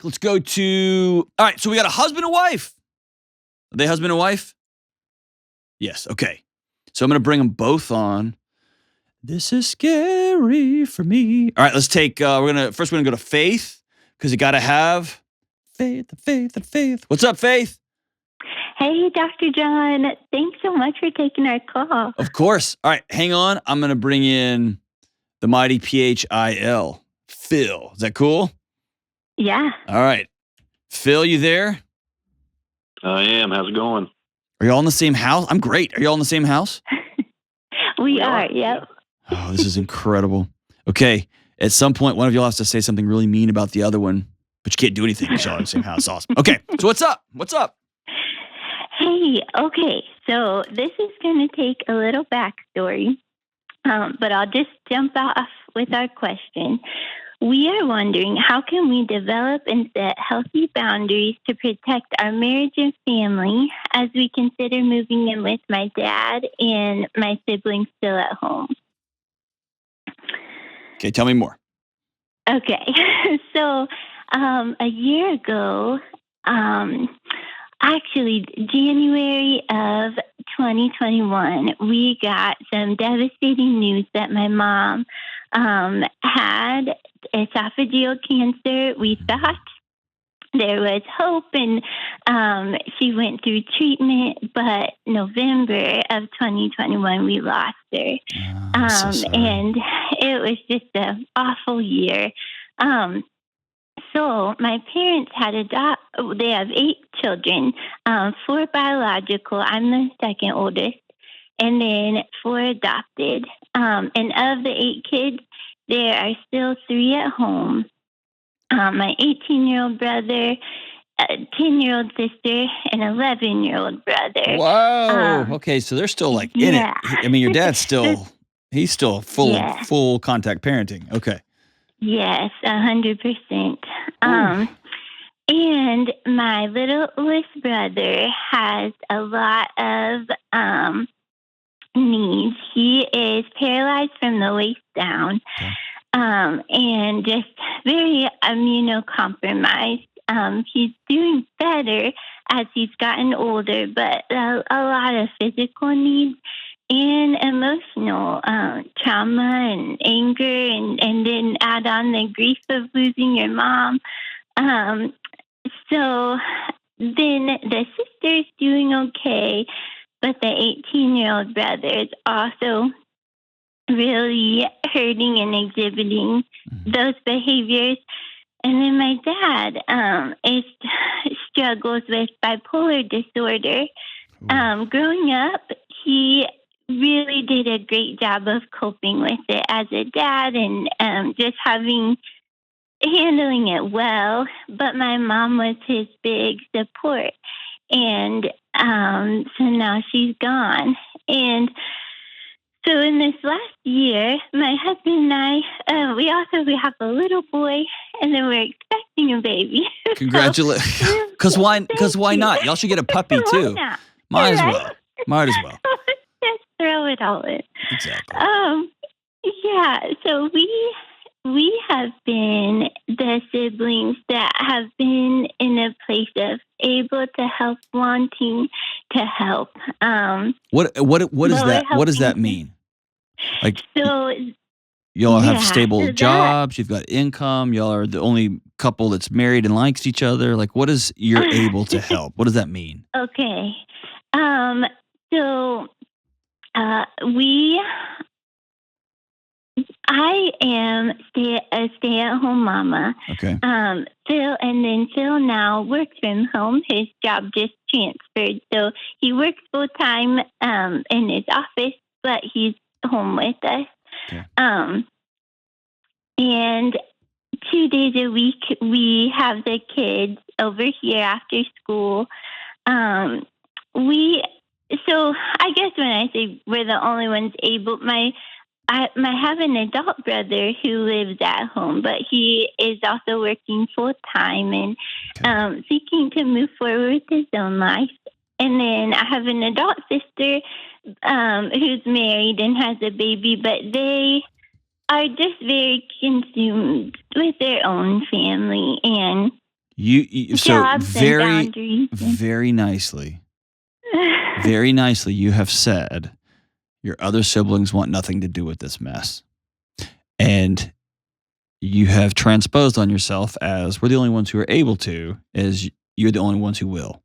let's go to... All right, so we got a husband and wife. Are they husband and wife? Yes, okay. So I'm going to bring them both on. This is scary for me. All right, let's take... we're going to go to Faith, because you got to have faith. What's up, Faith? Hey, Dr. John. Thanks so much for taking our call. Of course. All right, hang on. I'm going to bring in the mighty PHIL, Phil. Is that cool? Yeah. All right. Phil, you there? I am. How's it going? Are y'all in the same house? I'm great. Are y'all in the same house? We are, yep. Oh, this is incredible. Okay. At some point, one of y'all has to say something really mean about the other one, but you can't do anything because y'all are in the same house. Awesome. Okay. So what's up? What's up? Hey, okay. So this is going to take a little backstory, but I'll just jump off with our question. We are wondering, how can we develop and set healthy boundaries to protect our marriage and family as we consider moving in with my dad and my siblings still at home? Okay, tell me more. Okay. So a year ago, actually January of 2021, we got some devastating news that my mom had esophageal cancer. We thought there was hope, and she went through treatment, but November of 2021, we lost her. And it was just an awful year. So my parents had they have 8 children, 4 biological. I'm the second oldest, and then 4 adopted. And of the 8 kids, there are still 3 at home. My 18-year-old brother, a 10-year-old sister, and 11-year-old brother. Whoa. Okay, so they're still like in it. I mean, your dad's still, he's still full contact parenting. Okay. Yes, 100%. And my littlest brother has a lot of needs. He is paralyzed from the waist down, and just very immunocompromised. He's doing better as he's gotten older, but a lot of physical needs and emotional trauma and anger, and then add on the grief of losing your mom. So then the sister's doing okay, but the 18-year-old brother is also really hurting and exhibiting those behaviors. And then my dad struggles with bipolar disorder. Growing up, he really did a great job of coping with it as a dad and just handling it well. But my mom was his big support. And so now she's gone. And so in this last year, my husband and I, we have a little boy, and then we're expecting a baby. Congratulations. Because why not? Y'all should get a puppy too. Might as well. Just throw it all in. Exactly. Yeah, so we have been the siblings that have been in a place of able to help, wanting to help. What is that? What does that mean? Like, so y'all have stable jobs, you've got income, y'all are the only couple that's married and likes each other. Like, what is you're able to help? What does that mean? Okay. I am a stay-at-home mama. Okay. Phil now works from home. His job just transferred, so he works full-time in his office, but he's home with us. Okay. And 2 days a week, we have the kids over here after school. So I guess when I say we're the only ones able, I have an adult brother who lives at home, but he is also working full time and seeking to move forward with his own life. And then I have an adult sister who's married and has a baby, but they are just very consumed with their own family. And So jobs and very, boundaries. very nicely, very nicely, you have said your other siblings want nothing to do with this mess. And you have transposed on yourself as we're the only ones who are able to, as you're the only ones who will.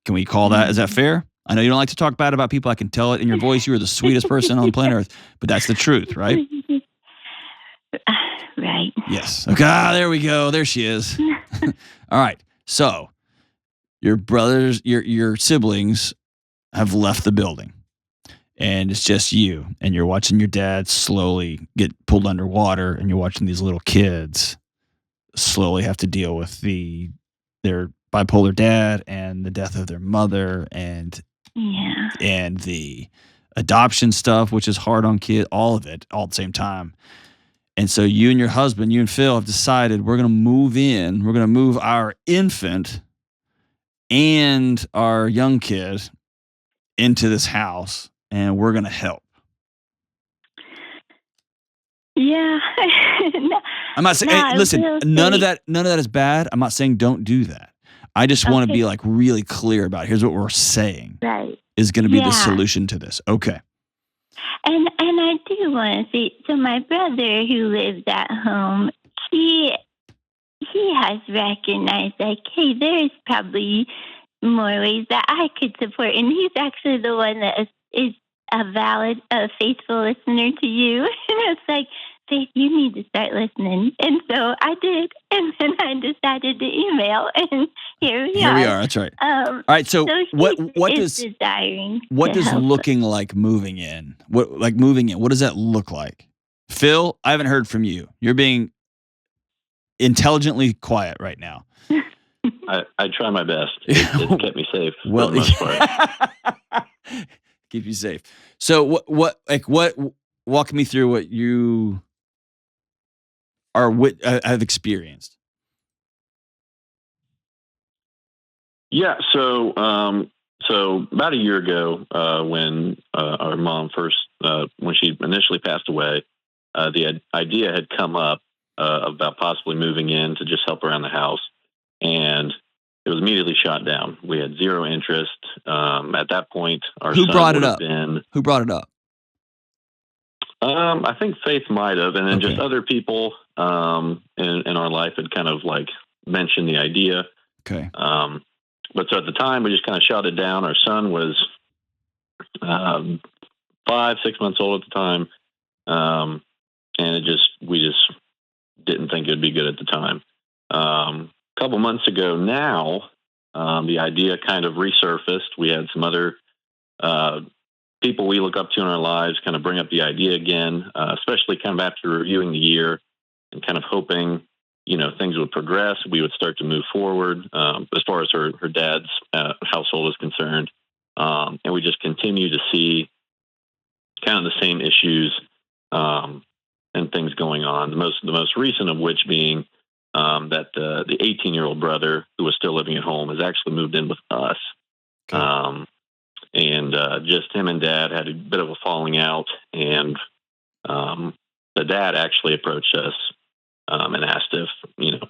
Can we call that? Is that fair? I know you don't like to talk bad about people. I can tell it in your voice. You are the sweetest person on planet Earth, but that's the truth, right? Right. Yes. Okay. There we go. There she is. All right. So your brothers, your siblings have left the building, and it's just you, and you're watching your dad slowly get pulled underwater, and you're watching these little kids slowly have to deal with their bipolar dad and the death of their mother and the adoption stuff, which is hard on kids, all of it all at the same time. And so you and your husband, you and Phil, have decided we're going to move in. We're going to move our infant and our young kid into this house, and we're going to help. Yeah. I'm not saying, hey, listen, none of that is bad. I'm not saying don't do that. I just want to be like really clear about it. Here's what we're saying. Right. Is going to be the solution to this. Okay. And I do want to say, so my brother who lives at home, he has recognized like, hey, there's probably more ways that I could support. And he's actually the one that is a faithful listener to you. And it's like, Faith, you need to start listening. And so I did. And then I decided to email. And here we are. That's right. All right. So what does looking like moving in? What does that look like? Phil, I haven't heard from you. You're being intelligently quiet right now. I try my best. It's kept me safe for the most part. Keep you safe. So what walk me through what you have experienced. Yeah. So about a year ago, when our mom first, when she initially passed away, the idea had come up about possibly moving in to just help around the house, and it was immediately shot down. We had zero interest. At that point, Who brought it up? Who brought it up? I think Faith might have, and then just other people in our life had kind of like mentioned the idea. Okay. But so at the time, we just kind of shot it down. Our son was 5-6 months old at the time, and we just didn't think it'd be good at the time. A couple months ago now, the idea kind of resurfaced. We had some other people we look up to in our lives kind of bring up the idea again, especially kind of after reviewing the year and kind of hoping, things would progress. We would start to move forward as far as her dad's household is concerned. And we just continue to see kind of the same issues and things going on. The most recent of which being that the 18-year-old brother who was still living at home has actually moved in with us. Okay. And just him and Dad had a bit of a falling out, and the dad actually approached us and asked if,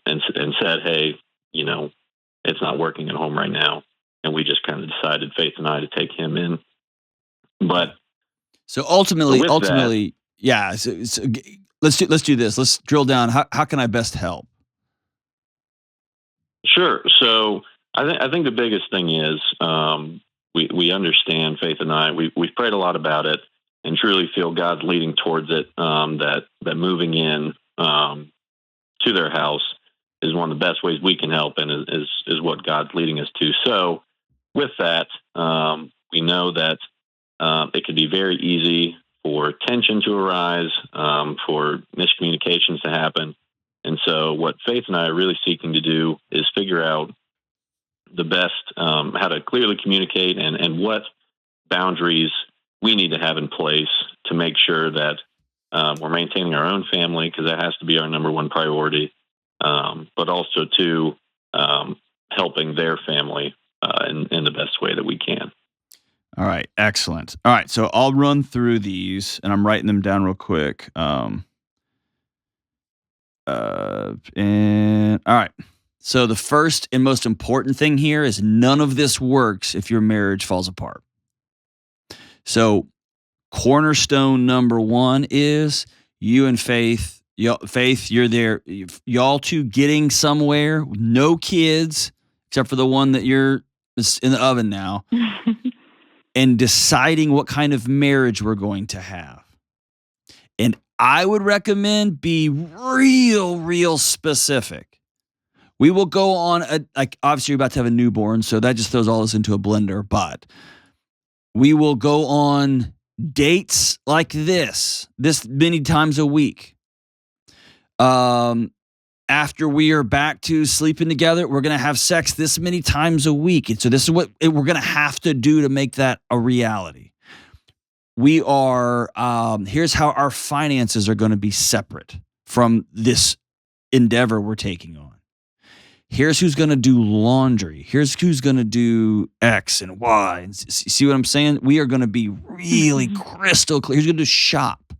and said, hey, it's not working at home right now. And we just kind of decided, Faith and I, to take him in. But so ultimately, yeah. So let's do this. Let's drill down. How can I best help? Sure. So I think the biggest thing is we understand, Faith and I, we've prayed a lot about it and truly feel God's leading towards it. That moving in to their house is one of the best ways we can help, and is what God's leading us to. So with that, we know that it could be very easy for tension to arise, for miscommunications to happen. And so what Faith and I are really seeking to do is figure out the best, how to clearly communicate and what boundaries we need to have in place to make sure that we're maintaining our own family, because that has to be our number one priority, but also to helping their family in the best way that we can. All right. Excellent. All right. So I'll run through these, and I'm writing them down real quick. And all right. So the first and most important thing here is none of this works if your marriage falls apart. So cornerstone number one is you and Faith. Faith, you're there. Y'all two getting somewhere. No kids, except for the one that you're in the oven now. And deciding what kind of marriage we're going to have. And I would recommend be real specific. We will go on, obviously you're about to have a newborn, so that just throws all this into a blender, but we will go on dates like this many times a week. After we are back to sleeping together, we're going to have sex this many times a week. And so this is what we're going to have to do to make that a reality. We are, here's how our finances are going to be separate from this endeavor we're taking on. Here's who's going to do laundry. Here's who's going to do X and Y. And see what I'm saying? We are going to be really crystal clear. Here's going to shop.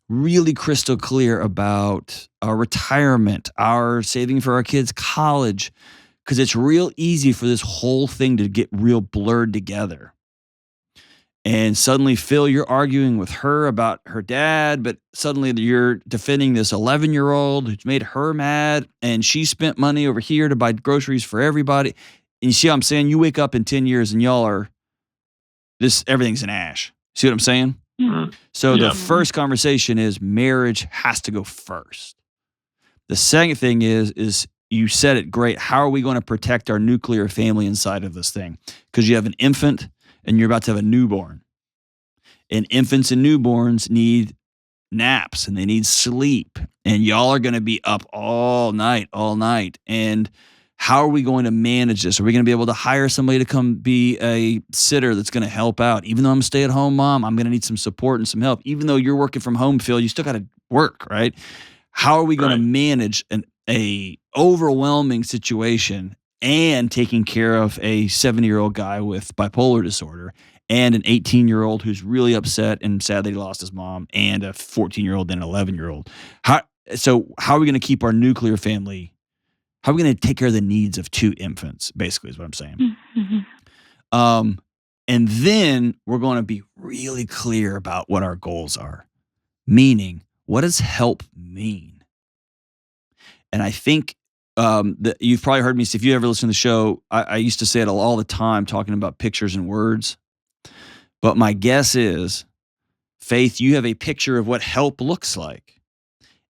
Really crystal clear about our retirement, our saving for our kids' college, because it's real easy for this whole thing to get real blurred together. And suddenly, Phil, you're arguing with her about her dad, but suddenly you're defending this 11-year-old who's made her mad, and she spent money over here to buy groceries for everybody. And you see what I'm saying? You wake up in 10 years and y'all are everything's in ash. See what I'm saying? So the first conversation is marriage has to go first. The second thing is you said it great. How are we going to protect our nuclear family inside of this thing? Because you have an infant and you're about to have a newborn. And infants and newborns need naps and they need sleep. And y'all are going to be up all night. And how are we going to manage this? Are we going to be able to hire somebody to come be a sitter that's going to help out? Even though I'm a stay-at-home mom, I'm going to need some support and some help. Even though you're working from home, Phil, you still got to work, right? How are we going to manage a overwhelming situation and taking care of a 70-year-old guy with bipolar disorder and an 18-year-old who's really upset and sad that he lost his mom and a 14-year-old and an 11-year-old? So how are we going to keep our nuclear family? How are we going to take care of the needs of two infants, basically, is what I'm saying. And then we're going to be really clear about what our goals are. Meaning, what does help mean? And I think that you've probably heard me say, if you ever listen to the show, I used to say it all the time, talking about pictures and words. But my guess is, Faith, you have a picture of what help looks like.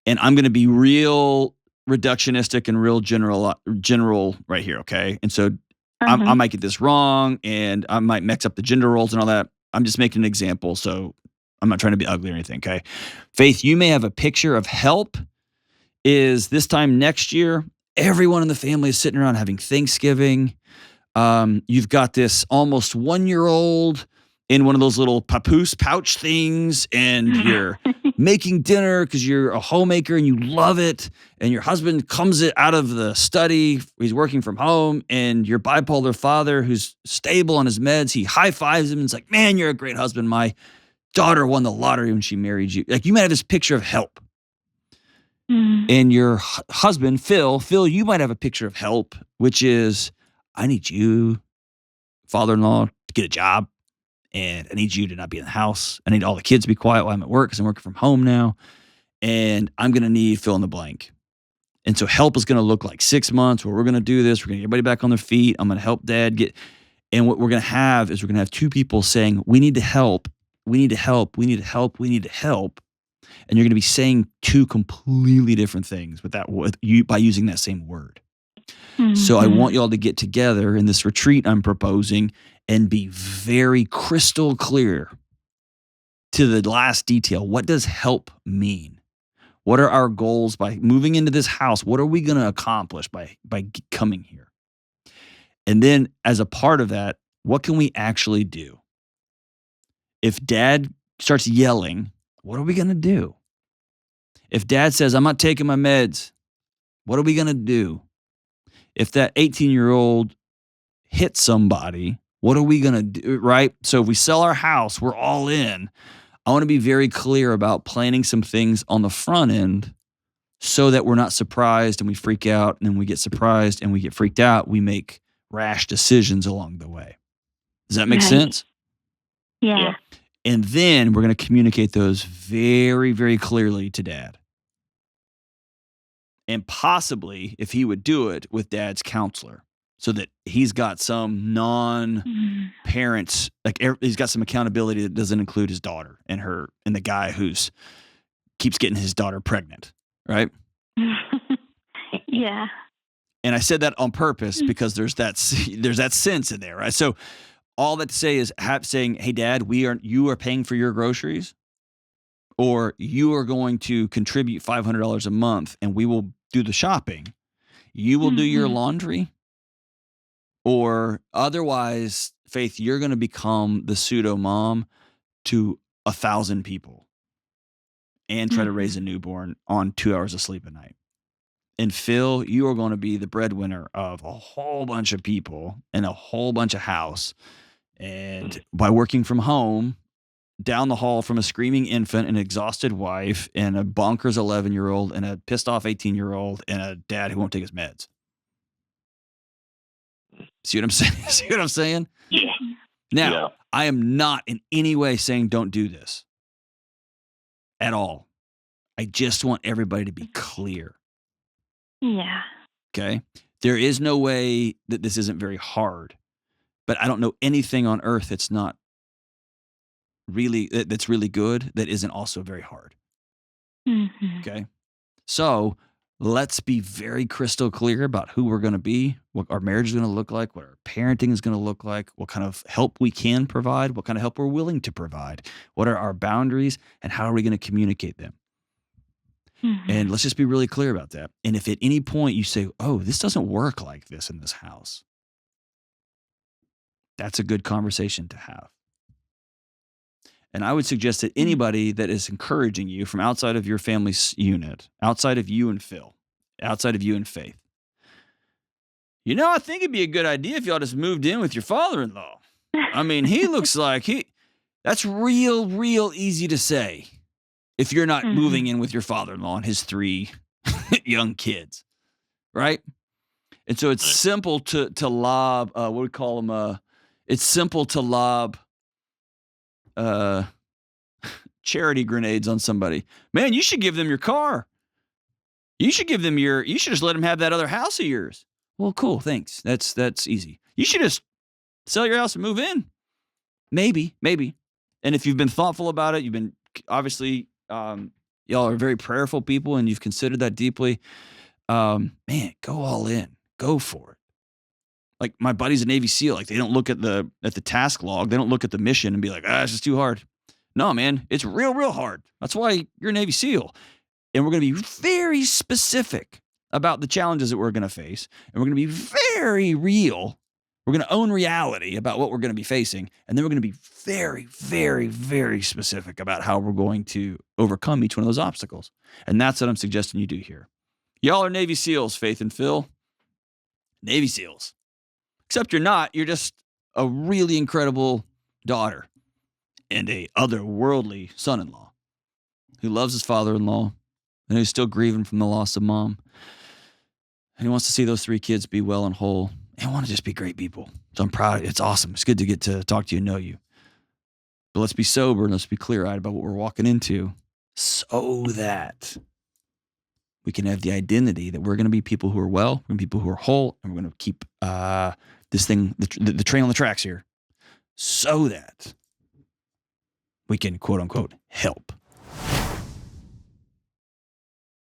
And I'm going to be real reductionistic and real general right here, okay? And so I might get this wrong and I might mix up the gender roles and all that. I'm just making an example, so I'm not trying to be ugly or anything, okay? Faith, you may have a picture of help is this time next year, everyone in the family is sitting around having Thanksgiving. You've got this almost 1-year-old in one of those little papoose pouch things, and you're making dinner because you're a homemaker and you love it, and your husband comes out of the study, he's working from home, and your bipolar father, who's stable on his meds, he high-fives him and is like, man, you're a great husband. My daughter won the lottery when she married you. Like, you might have this picture of help. And your husband, Phil, you might have a picture of help, which is, I need you, father-in-law, to get a job. And I need you to not be in the house. I need all the kids to be quiet while I'm at work because I'm working from home now. And I'm going to need fill in the blank. And so help is going to look like 6 months where we're going to do this. We're going to get everybody back on their feet. I'm going to help dad get. And what we're going to have is we're going to have two people saying, we need to help. We need to help. We need to help. We need to help. And you're going to be saying two completely different things by using that same word. So I want y'all to get together in this retreat I'm proposing and be very crystal clear to the last detail. What does help mean? What are our goals by moving into this house? What are we going to accomplish by coming here? And then as a part of that, what can we actually do? If dad starts yelling, what are we going to do? If dad says, I'm not taking my meds, what are we going to do? If that 18-year-old hits somebody, what are we going to do, right? So if we sell our house, we're all in. I want to be very clear about planning some things on the front end so that we're not surprised and we freak out, and then we get surprised and we get freaked out. We make rash decisions along the way. Does that make Right. sense? Yeah. Yeah. And then we're going to communicate those very, very clearly to Dad. And possibly, if he would do it, with Dad's counselor, so that he's got some non-parents, he's got some accountability that doesn't include his daughter and the guy who's keeps getting his daughter pregnant, right? Yeah. And I said that on purpose because there's that sense in there, right? So all that to say is saying, "Hey, Dad, you are paying for your groceries, or you are going to contribute $500 a month, and we will do the shopping. You will do your laundry, or otherwise, Faith, you're going to become the pseudo mom to 1,000 people and try to raise a newborn on 2 hours of sleep a night. And Phil, you are going to be the breadwinner of a whole bunch of people and a whole bunch of house. And by working from home, down the hall from a screaming infant, an exhausted wife, and a bonkers 11-year-old, and a pissed off 18-year-old, and a dad who won't take his meds." See what I'm saying? See what I'm saying? Yeah. Now, Yeah. I am not in any way saying don't do this at all. I just want everybody to be clear. Yeah. Okay. There is no way that this isn't very hard, but I don't know anything on earth that's really good that isn't also very hard. Okay. So let's be very crystal clear about who we're going to be, what our marriage is going to look like, what our parenting is going to look like, what kind of help we can provide, what kind of help we're willing to provide, what are our boundaries, and how are we going to communicate them. And let's just be really clear about that. And if at any point you say, "Oh, this doesn't work like this in this house," that's a good conversation to have. And I would suggest that anybody that is encouraging you from outside of your family's unit, outside of you and Phil, outside of you and Faith, I think it'd be a good idea if y'all just moved in with your father-in-law. I mean, he looks like that's real easy to say if you're not moving in with your father-in-law and his 3 young kids, right? And so it's simple to lob, what do we call them? It's simple to lob charity grenades on somebody. Man, you should give them your car. You should just let them have that other house of yours. Well, cool, thanks. That's easy. You should just sell your house and move in. Maybe. And if you've been thoughtful about it, you've been obviously, y'all are very prayerful people and you've considered that deeply. Man, go all in. Go for it. Like my buddy's a Navy SEAL. Like they don't look at the task log. They don't look at the mission and be like, "It's just too hard." No, man, it's real hard. That's why you're a Navy SEAL. And we're going to be very specific about the challenges that we're going to face. And we're going to be very real. We're going to own reality about what we're going to be facing. And then we're going to be very, very, very specific about how we're going to overcome each one of those obstacles. And that's what I'm suggesting you do here. Y'all are Navy SEALs, Faith and Phil. Navy SEALs. Except you're not. You're just a really incredible daughter and a otherworldly son-in-law who loves his father-in-law and who's still grieving from the loss of mom. And he wants to see those 3 kids be well and whole and want to just be great people. So I'm proud. It's awesome. It's good to get to talk to you and know you. But let's be sober and let's be clear-eyed about what we're walking into so that we can have the identity that we're going to be people who are well, we're going to be people who are whole, and we're going to keep this thing, the train on the tracks here, so that we can, quote unquote, help.